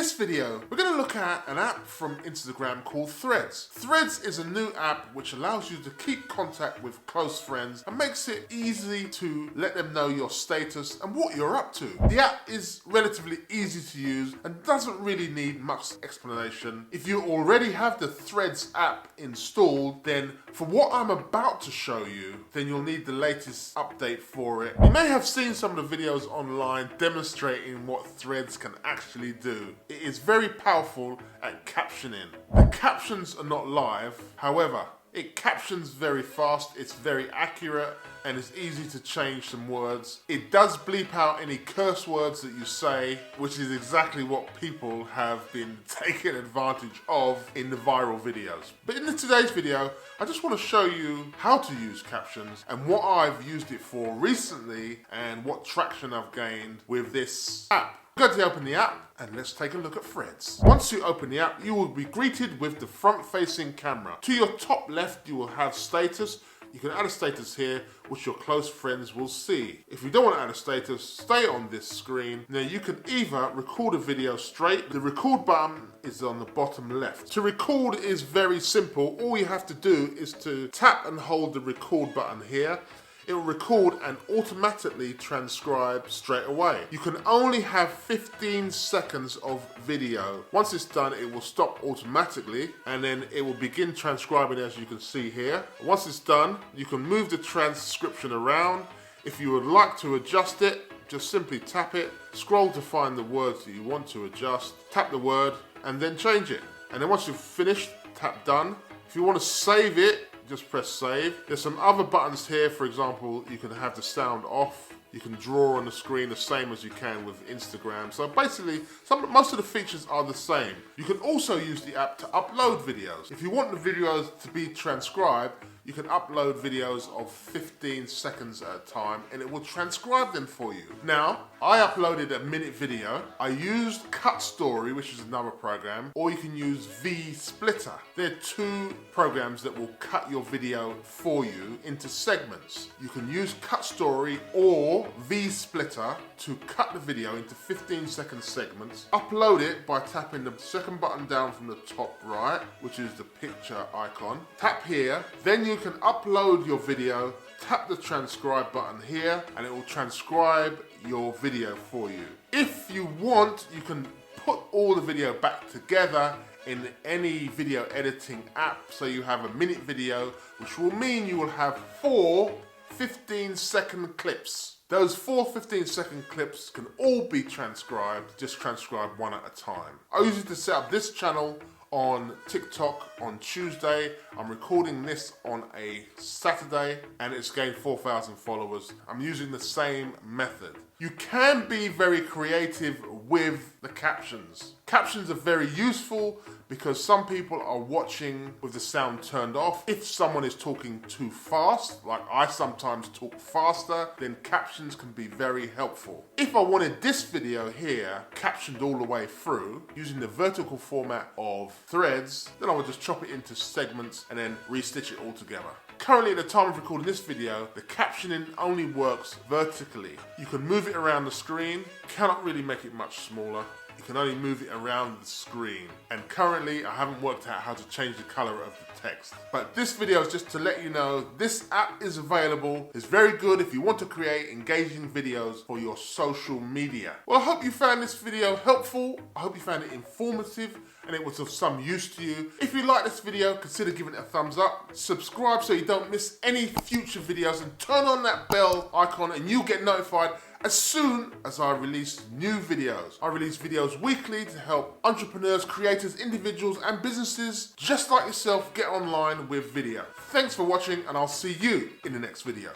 this video, we're going to look at an app from Instagram called Threads. Threads is a new app which allows you to keep contact with close friends and makes it easy to let them know your status and what you're up to. The app is relatively easy to use and doesn't really need much explanation. If you already have the Threads app installed, then for what I'm about to show you, then you'll need the latest update for it. You may have seen some of the videos online demonstrating what Threads can actually do. It is very powerful at captioning. The captions are not live, however, it captions very fast, it's very accurate, and it's easy to change some words. It does bleep out any curse words that you say, which is exactly what people have been taking advantage of in the viral videos. But in today's video, I just want to show you how to use captions and what I've used it for recently and what traction I've gained with this app. Go to open the app and let's take a look at Threads. Once you open the app, you will be greeted with the front-facing camera. To your top left, you will have status. You can add a status here, which your close friends will see. If you don't want to add a status, stay on this screen. Now you can either record a video straight. The record button is on the bottom left. To record is very simple. All you have to do is to tap and hold the record button here. It will record and automatically transcribe straight away. You can only have 15 seconds of video. Once it's done, it will stop automatically and then it will begin transcribing, as you can see here. Once it's done, you can move the transcription around. If you would like to adjust it, just simply tap it, scroll to find the words that you want to adjust, tap the word and then change it. And then once you've finished, tap done. If you want to save it, just press save. There's some other buttons here. For example, you can have the sound off. You can draw on the screen the same as you can with Instagram. So basically, most of the features are the same. You can also use the app to upload videos. If you want the videos to be transcribed, you can upload videos of 15 seconds at a time and it will transcribe them for you. Now, I uploaded a minute video. I used Cut Story, which is another program, or you can use V-Splitter. They're two programs that will cut your video for you into segments. You can use Cut Story or V-Splitter to cut the video into 15-second segments. Upload it by tapping the second button down from the top right, which is the picture icon. Tap here, then you can upload your video, tap the transcribe button here, and it will transcribe your video for you. If you want, you can put all the video back together in any video editing app, so you have a minute video, which will mean you will have 4 15-second clips. Those 4 15-second clips can all be transcribed, just transcribe one at a time. I use it to set up this channel on TikTok on Tuesday. I'm recording this on a Saturday and it's gained 4,000 followers. I'm using the same method. You can be very creative with the captions. Captions are very useful because some people are watching with the sound turned off. If someone is talking too fast, like I sometimes talk faster, then captions can be very helpful. If I wanted this video here captioned all the way through using the vertical format of Threads, then I would just chop it into segments and then restitch it all together. Currently, at the time of recording this video, the captioning only works vertically. You can move it around the screen, cannot really make it much smaller. You can only move it around the screen. And currently, I haven't worked out how to change the color of the text. But this video is just to let you know this app is available. It's very good if you want to create engaging videos for your social media. Well, I hope you found this video helpful. I hope you found it informative and it was of some use to you. If you like this video, consider giving it a thumbs up. Subscribe so you don't miss any future videos and turn on that bell icon and you'll get notified as soon as I release new videos. I release videos weekly to help entrepreneurs, creators, individuals and businesses just like yourself get online with video. Thanks for watching and I'll see you in the next video.